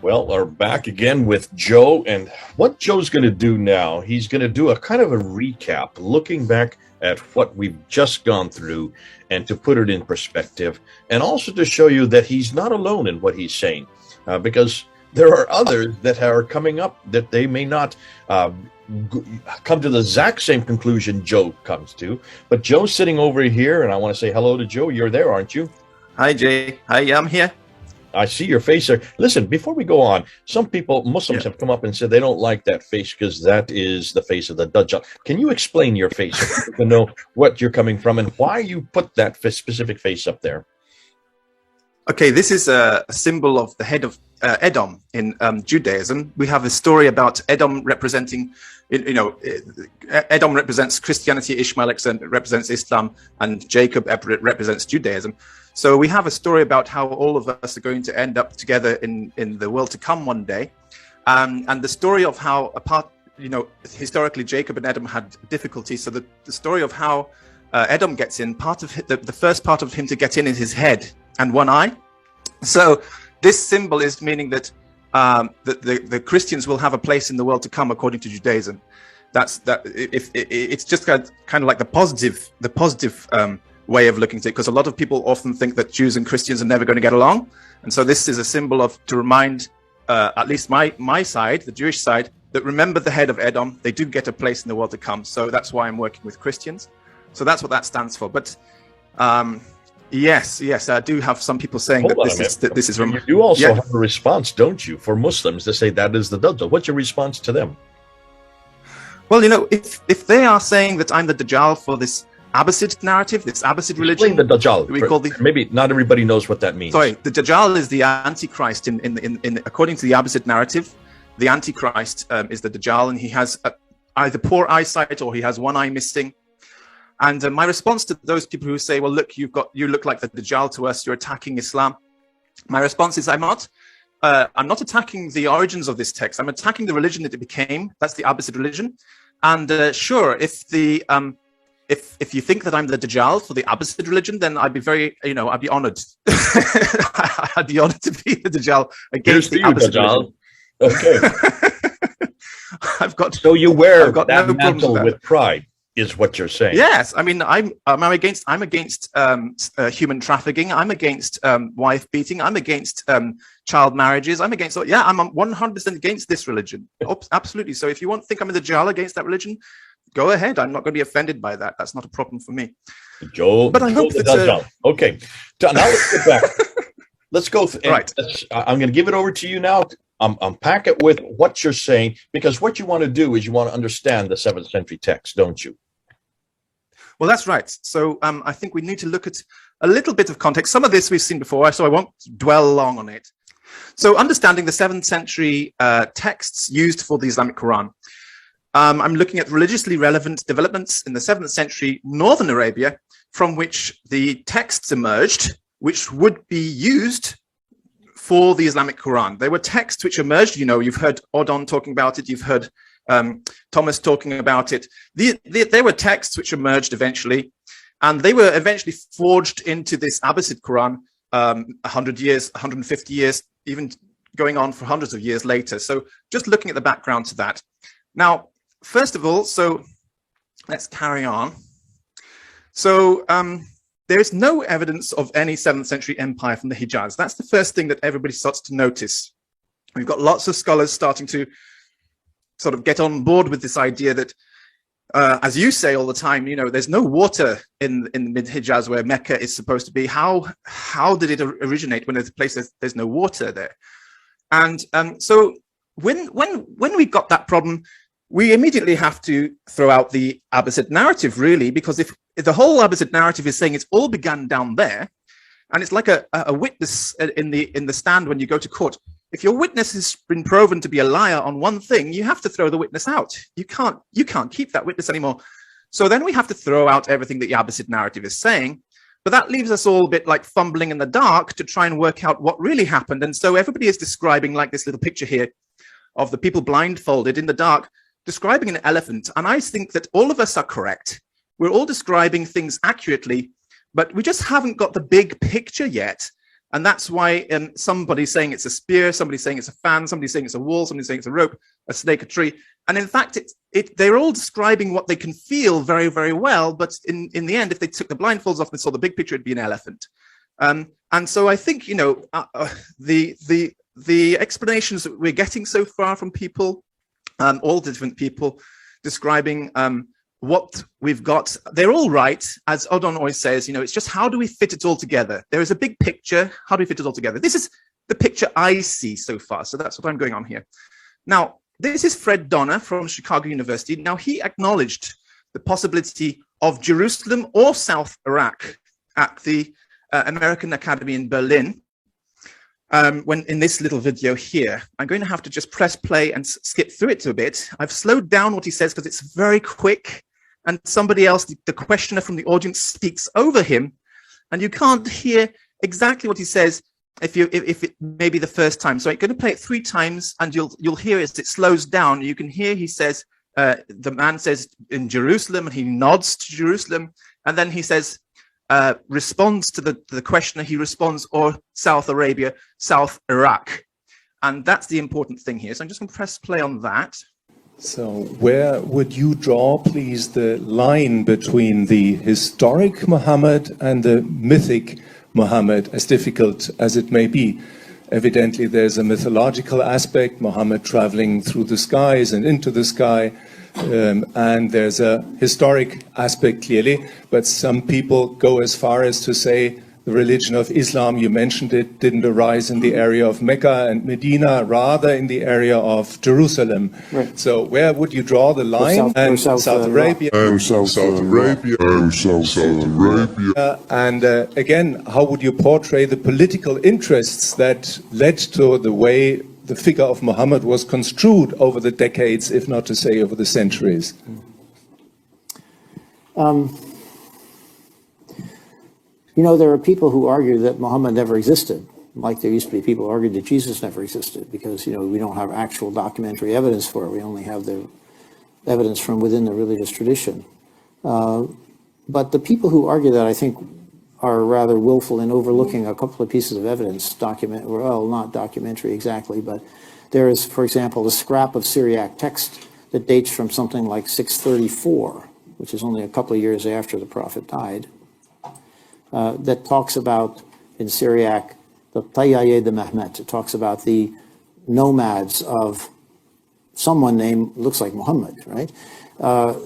Well, we're back again with Joe, and what Joe's going to do now, he's going to do a kind of a recap, looking back at what we've just gone through and to put it in perspective, and also to show you that he's not alone in what he's saying, because there are others that are coming up that they may not come to the exact same conclusion Joe comes to, but Joe's sitting over here, and I want to say hello to Joe. You're there, aren't you? Hi, Jay. Hi, I'm here. I see your face there. Listen, before we go on, some people, Muslims, have come up and said they don't like that face because that is the face of the Dajjal. Can you explain your face so people know what you're coming from and why you put that specific face up there? Okay, this is a symbol of the head of Edom in Judaism. We have a story about Edom representing, Edom represents Christianity, Ishmael represents Islam, and Jacob represents Judaism. So we have a story about how all of us are going to end up together in the world to come one day. And the story of how, historically Jacob and Edom had difficulty. So the story of how Edom gets in, the first part of him to get in is his head and one eye. So this symbol is meaning that the Christians will have a place in the world to come according to Judaism. It's just kind of like the positive way of looking at it, because a lot of people often think that Jews and Christians are never going to get along, and so this is a symbol to remind at least my side, the Jewish side, that remember the head of Edom. They do get a place in the world to come. So that's why I'm working with Christians. So that's what that stands for. But yes, I do have some people saying that this is. You do also have a response, don't you, for Muslims to say that is the Dajjal? What's your response to them? Well, if they are saying that I'm the Dajjal for this Abbasid narrative, this Abbasid religion. Explain the Dajjal. Maybe not everybody knows what that means. Sorry, the Dajjal is the Antichrist according to the Abbasid narrative. The Antichrist is the Dajjal, and he has either poor eyesight or he has one eye missing. And my response to those people who say, "Well, look, you look like the Dajjal to us. You're attacking Islam." My response is, I'm not attacking the origins of this text. I'm attacking the religion that it became. That's the Abbasid religion. And sure, if you think that I'm the Dajjal for the Abbasid religion, then I'd be I'd be honored. I'd be honored to be the Dajjal against the Abbasid religion. Okay. So you wear that mantle with pride, is what you're saying? Yes, I mean I'm against human trafficking. I'm against wife beating. I'm against child marriages. I'm 100% against this religion. Absolutely. So if you think I'm the Dajjal against that religion, go ahead. I'm not going to be offended by that. That's not a problem for me. Joe, but I hope that okay. Now let's get back. Let's go. Right. I'm going to give it over to you now. Unpack it with what you're saying, because what you want to do is you want to understand the 7th century text, don't you? Well, that's right. So I think we need to look at a little bit of context. Some of this we've seen before, so I won't dwell long on it. So understanding the 7th century texts used for the Islamic Qur'an. I'm looking at religiously relevant developments in the 7th century Northern Arabia, from which the texts emerged, which would be used for the Islamic Quran. They were texts which emerged. You've heard Odon talking about it. You've heard Thomas talking about it. They were texts which emerged eventually, and they were eventually forged into this Abbasid Quran 100 years, 150 years, even going on for hundreds of years later. So just looking at the background to that. Now, first of all, so let's carry on. So there is no evidence of any 7th century empire from the Hijaz. That's the first thing that everybody starts to notice. We've got lots of scholars starting to sort of get on board with this idea that, as you say all the time, there's no water in the mid-Hijaz where Mecca is supposed to be. How did it originate when there's a place there's no water there? And so when we got that problem, we immediately have to throw out the Abbasid narrative, really, because if the whole Abbasid narrative is saying it's all began down there, and it's like a witness in the stand when you go to court. If your witness has been proven to be a liar on one thing, you have to throw the witness out. You can't keep that witness anymore. So then we have to throw out everything that the Abbasid narrative is saying. But that leaves us all a bit like fumbling in the dark to try and work out what really happened. And so everybody is describing, like this little picture here of the people blindfolded in the dark, describing an elephant. And I think that all of us are correct. We're all describing things accurately, but we just haven't got the big picture yet And that's why somebody's saying it's a spear, somebody's saying it's a fan, somebody's saying it's a wall, somebody's saying it's a rope, a snake, a tree. And in fact, they're all describing what they can feel very, very well. But in the end, if they took the blindfolds off and saw the big picture, it'd be an elephant. And so I think, you know, the explanations that we're getting so far from people, all different people describing what we've got, they're all right. As Odon always says, you know, it's just how do we fit it all together? There is a big picture. How do we fit it all together? This is the picture I see so far. So that's what I'm going on here. Now, this is Fred Donner from Chicago University. Now, he acknowledged the possibility of Jerusalem or South Iraq at the American Academy in Berlin. When in this little video here, I'm going to have to just press play and skip through it a bit. I've slowed down what he says because it's very quick, and somebody else, the questioner from the audience, speaks over him, and you can't hear exactly what he says if it may be the first time. So I'm going to play it 3 times, and you'll hear as it slows down. You can hear he says, the man says in Jerusalem, and he nods to Jerusalem, and then he says, responds to the questioner, he responds, or South Arabia, South Iraq. And that's the important thing here. So I'm just going to press play on that. So where would you draw, please, the line between the historic Muhammad and the mythic Muhammad, as difficult as it may be? Evidently, there's a mythological aspect, Muhammad traveling through the skies and into the sky. And there's a historic aspect, clearly, but some people go as far as to say the religion of Islam, you mentioned it, didn't arise in the area of Mecca and Medina, rather in the area of Jerusalem. Right. So where would you draw the line? South Arabia. South Arabia. And again, how would you portray the political interests that led to the way the figure of Muhammad was construed over the decades, if not to say over the centuries? You know, there are people who argue that Muhammad never existed, like there used to be people who argued that Jesus never existed, because, you know, we don't have actual documentary evidence for it. We only have the evidence from within the religious tradition. But the people who argue that, I think, are rather willful in overlooking a couple of pieces of evidence, well, not documentary exactly, but there is, for example, a scrap of Syriac text that dates from something like 634, which is only a couple of years after the Prophet died, that talks about, in Syriac, the Tayyaye de Mehmet. It talks about the nomads of someone named, looks like Muhammad, right?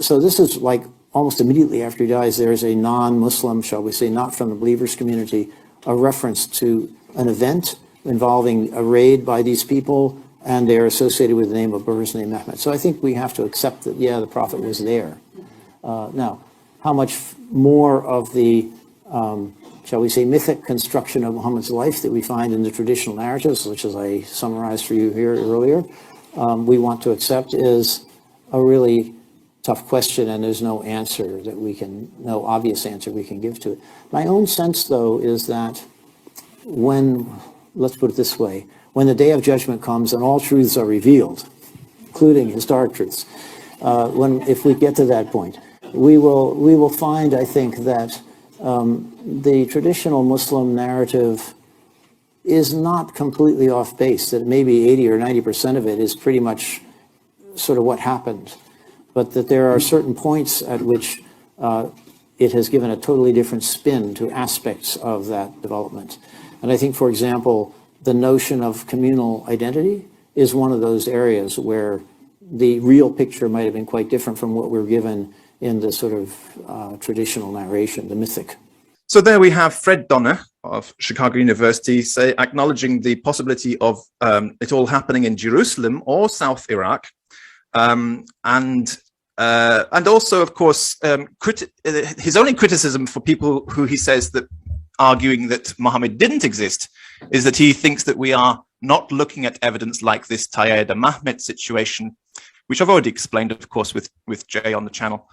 So this is like almost immediately after he dies, there is a non-Muslim, shall we say, not from the believers community, a reference to an event involving a raid by these people, and they're associated with the name of a person named Mehmet. So I think we have to accept that, yeah, the Prophet was there. Now, how much more of the, shall we say, mythic construction of Muhammad's life that we find in the traditional narratives, which as I summarized for you here earlier, we want to accept, is a really tough question, and there's no answer that we can, no obvious answer we can give to it. My own sense, though, is that when, let's put it this way, when the day of judgment comes and all truths are revealed, including historic truths, if we get to that point, we will find, I think, that the traditional Muslim narrative is not completely off base, that maybe 80 or 90% of it is pretty much sort of what happened, but that there are certain points at which it has given a totally different spin to aspects of that development. And I think, for example, the notion of communal identity is one of those areas where the real picture might have been quite different from what we're given in the sort of traditional narration, the mythic. So there we have Fred Donner of Chicago University acknowledging the possibility of it all happening in Jerusalem or South Iraq. And also, of course, his only criticism for people who he says that arguing that Muhammad didn't exist is that he thinks that we are not looking at evidence like this Tayyad Mahmed situation, which I've already explained, of course, with Jay on the channel.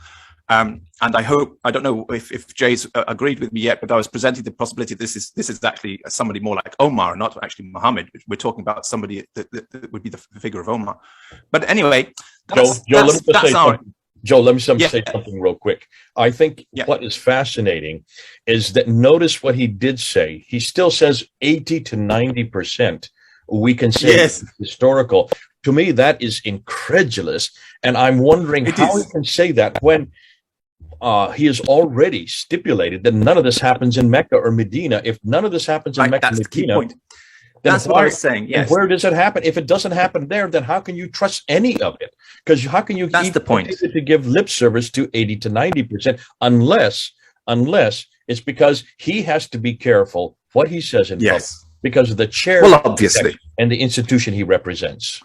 And I don't know if Jay's agreed with me yet, but I was presenting the possibility this is actually somebody more like Omar, not actually Muhammad. We're talking about somebody that would be the figure of Omar. But anyway, that's our... Joe, let me Yeah. say something real quick. I think Yeah. what is fascinating is that notice what he did say. He still says 80 to 90% we can say Yes. historical. To me, that is incredulous. And I'm wondering It how is. he can say that when he has already stipulated that none of this happens in Mecca or Medina. If none of this happens in Right, Mecca and that's the key Medina, point. then That's what I was saying, yes. And where does it happen? If it doesn't happen there, then how can you trust any of it? Because how can you That's the point. continue to give lip service to 80 to 90% unless it's because he has to be careful what he says in public Yes. because of the chair Well, obviously. and the institution he represents.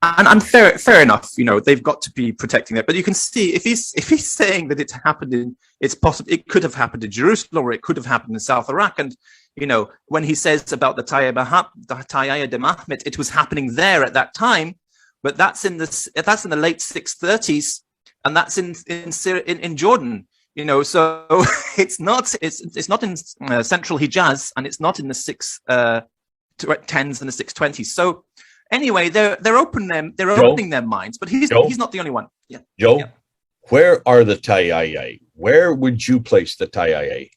And fair enough, you know, they've got to be protecting that. But you can see if he's saying that it happened in, it's possible it could have happened in Jerusalem or it could have happened in South Iraq. And, you know, when he says about the Tayyaya de Mahmet, it was happening there at that time, but that's in the late 630s, and that's in Jordan. You know, so it's not in central Hijaz, and it's not in the 610s and the 620s. So anyway, they're opening their minds, but he's not the only one. Yeah, Joe, yeah. Where are the Tayyaya? Where would you place the Tayyaya?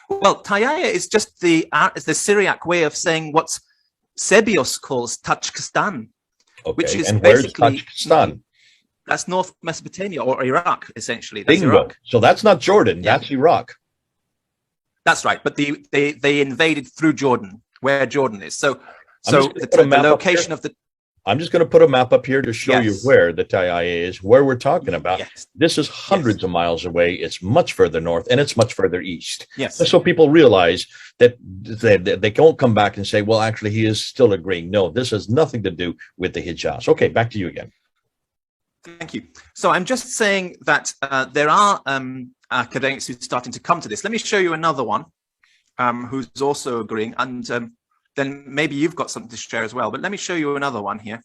Well, Tayyaya is just the Syriac way of saying what Sebios calls Tajikistan, which is and where's basically Tajikistan? That's North Mesopotamia or Iraq, essentially. That's Bingo. Iraq. So that's not Jordan. Yeah. That's Iraq. That's right. But they invaded through Jordan, where Jordan is. So the location of the. I'm just going to put a map up here to show you where the Tayyaya is, where we're talking about. Yes. This is hundreds of miles away. It's much further north, and it's much further east. Yes. Just so people realize that they won't come back and say, well, actually, he is still agreeing. No, this has nothing to do with the Hijaz. Okay, back to you again. Thank you. So I'm just saying that there are academics who are starting to come to this. Let me show you another one who's also agreeing, and then maybe you've got something to share as well. But let me show you another one here.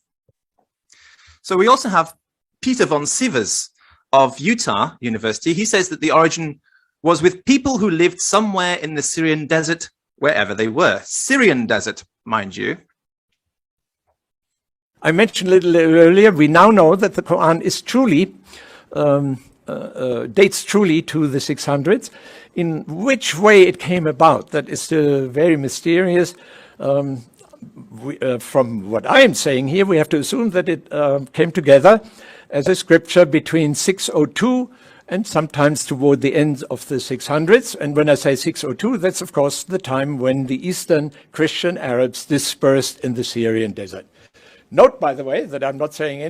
So we also have Peter von Sivers of Utah University. He says that the origin was with people who lived somewhere in the Syrian desert, wherever they were. Syrian desert, mind you. I mentioned a little earlier, we now know that the Quran is truly, dates truly to the 600s. In which way it came about, that is still very mysterious. From what I am saying here, we have to assume that it came together as a scripture between 602 and sometimes toward the end of the 600s. And when I say 602, that's of course the time when the Eastern Christian Arabs dispersed in the Syrian desert. Note, by the way, that I'm not saying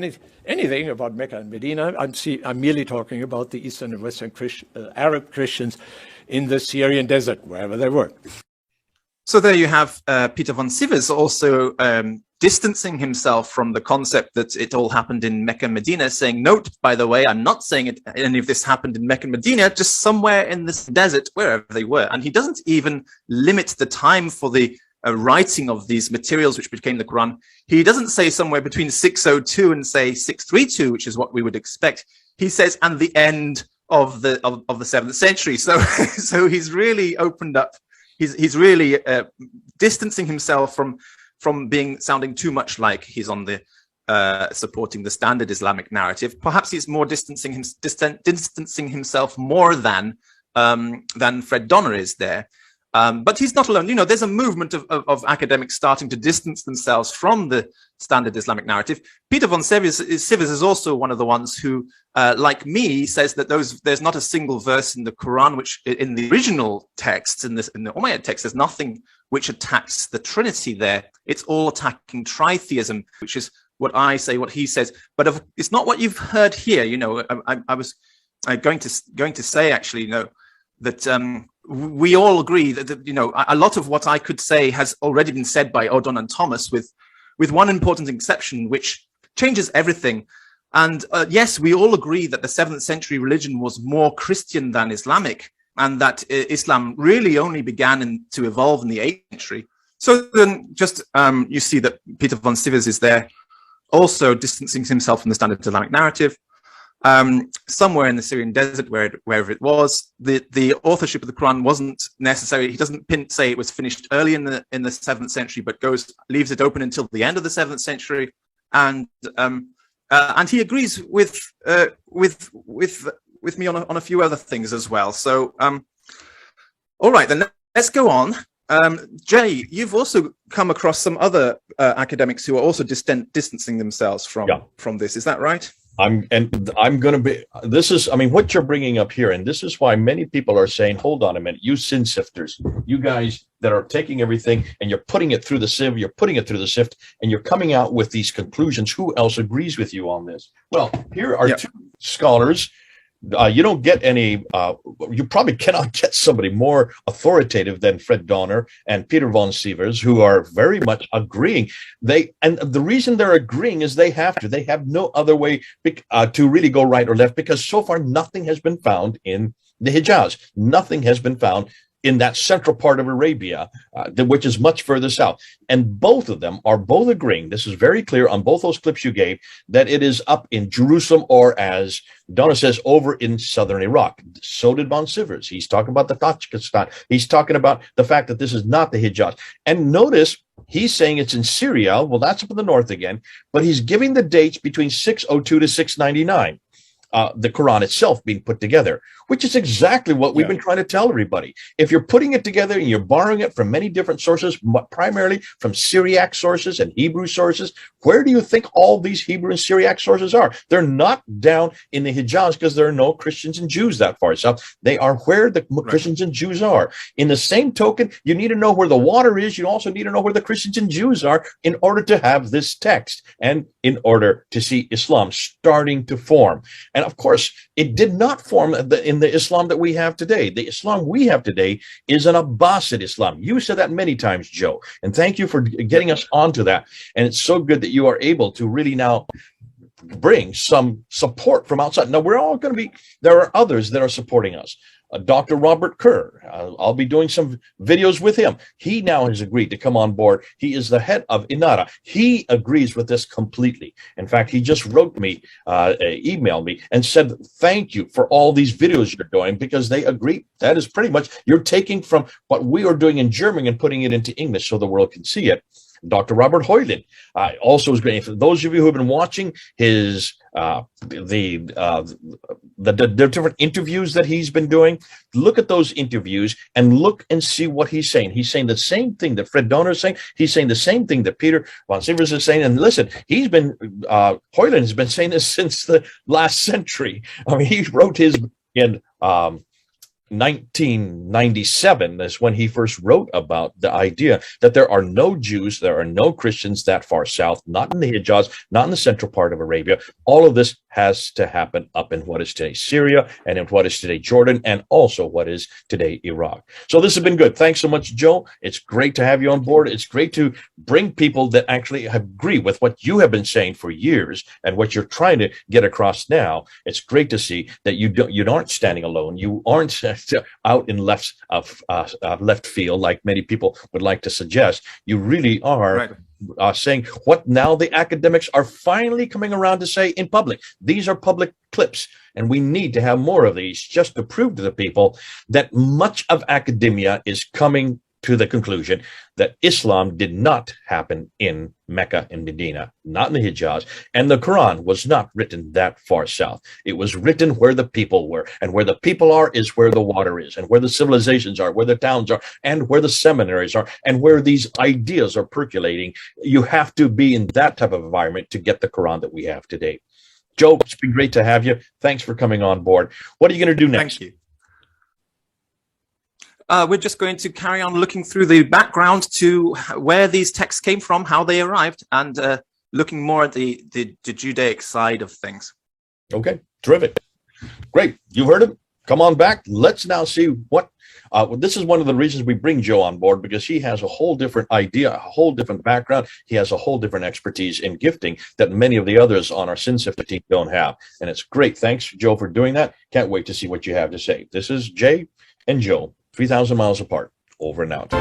anything about Mecca and Medina. I'm merely talking about the Eastern and Western Arab Christians in the Syrian desert, wherever they were. So there you have Peter von Sivers also distancing himself from the concept that it all happened in Mecca and Medina, saying, note, by the way, I'm not saying any of this happened in Mecca and Medina, just somewhere in this desert, wherever they were. And he doesn't even limit the time for the writing of these materials, which became the Quran. He doesn't say somewhere between 602 and say 632, which is what we would expect. He says, and the end of the 7th century. So he's really opened up. He's really distancing himself from sounding too much like he's on the supporting the standard Islamic narrative. Perhaps he's more distancing himself more than Fred Donner is there. But he's not alone. You know, there's a movement of academics starting to distance themselves from the standard Islamic narrative. Peter von Sivers is also one of the ones who, like me, says that there's not a single verse in the Quran, which in the original text, in the Umayyad text, there's nothing which attacks the Trinity there. It's all attacking tritheism, which is what I say, what he says. But it's not what you've heard here. You know, I was going to say actually, you know, that we all agree that, you know, a lot of what I could say has already been said by O'Donnell and Thomas, with one important exception, which changes everything. And yes, we all agree that the 7th century religion was more Christian than Islamic, and that Islam really only began to evolve in the 8th century. So then just you see that Peter von Sivers is there, also distancing himself from the standard Islamic narrative. Somewhere in the Syrian desert, wherever it was, the authorship of the Quran wasn't necessary. He doesn't say it was finished early in the 7th century, but leaves it open until the end of the 7th century. And and he agrees with me on a few other things as well. So, all right, then let's go on. Jay, you've also come across some other academics who are also distancing themselves from this. Is that right? I'm going to be, this is, I mean, what you're bringing up here, and this is why many people are saying, hold on a minute, you sin sifters, you guys that are taking everything and you're putting it through the sieve, you're putting it through the sift, and you're coming out with these conclusions. Who else agrees with you on this? Well, here are two scholars. You don't get any, you probably cannot get somebody more authoritative than Fred Donner and Peter von Sivers, who are very much agreeing. And the reason they're agreeing is they have no other way to really go right or left, because so far nothing has been found in the Hijaz. Nothing has been found in that central part of Arabia, which is much further south. And both of them are both agreeing, this is very clear on both those clips you gave, that it is up in Jerusalem, or as Donna says, over in southern Iraq. So did von Sivers. He's talking about the Tajikistan. He's talking about the fact that this is not the Hijaz. And notice, he's saying it's in Syria. Well, that's up in the north again, but he's giving the dates between 602 to 699. The Qur'an itself being put together, which is exactly what we've been trying to tell everybody. If you're putting it together and you're borrowing it from many different sources, primarily from Syriac sources and Hebrew sources, where do you think all these Hebrew and Syriac sources are? They're not down in the Hijaz, because there are no Christians and Jews that far south. They are where the Christians and Jews are. In the same token, you need to know where the water is. You also need to know where the Christians and Jews are in order to have this text and in order to see Islam starting to form. And of course, it did not form in the Islam that we have today. The Islam we have today is an Abbasid Islam. You said that many times, Joe, and thank you for getting us onto that. And it's so good that you are able to really now bring some support from outside. Now, we're all going to be, there are others that are supporting us. Dr. Robert Kerr, I'll be doing some videos with him. He now has agreed to come on board. He is the head of Inara. He agrees with this completely. In fact, he just wrote me, emailed me and said, thank you for all these videos you're doing, because they agree. That is pretty much, you're taking from what we are doing in German and putting it into English so the world can see it. Dr. Robert Hoyland also is great. For those of you who have been watching his the different interviews that he's been doing, look at those interviews and look and see what he's saying. He's saying the same thing that Fred Donner is saying. He's saying the same thing that Peter von Sivers is saying. And listen, he's been Hoyland has been saying this since the last century. I mean, he wrote his in 1997 is when he first wrote about the idea that there are no Jews, there are no Christians that far south, not in the Hijaz, not in the central part of Arabia. All of this has to happen up in what is today Syria and in what is today Jordan, and also what is today Iraq. So this has been good. Thanks so much, Joe. It's great to have you on board. It's great to bring people that actually agree with what you have been saying for years and what you're trying to get across now. It's great to see that you aren't standing alone. You aren't out in left field like many people would like to suggest. You really are saying what now the academics are finally coming around to say in public. These are public clips, and we need to have more of these just to prove to the people that much of academia is coming to the conclusion that Islam did not happen in Mecca and Medina, not in the Hijaz, and the Quran was not written that far south. It was written where the people were, and where the people are is where the water is, and where the civilizations are, where the towns are, and where the seminaries are, and where these ideas are percolating. You have to be in that type of environment to get the Quran that we have today. Joe, it's been great to have you. Thanks for coming on board. What are you going to do next? Thank you. We're just going to carry on looking through the background to where these texts came from, how they arrived, and looking more at the Judaic side of things. Okay, terrific. Great. You've heard him. Come on back. Let's now see what, this is one of the reasons we bring Joe on board, because he has a whole different idea, a whole different background. He has a whole different expertise in gifting that many of the others on our Sin Sifter team don't have. And it's great. Thanks, Joe, for doing that. Can't wait to see what you have to say. This is Jay and Joe, 3,000 miles apart. Over and out.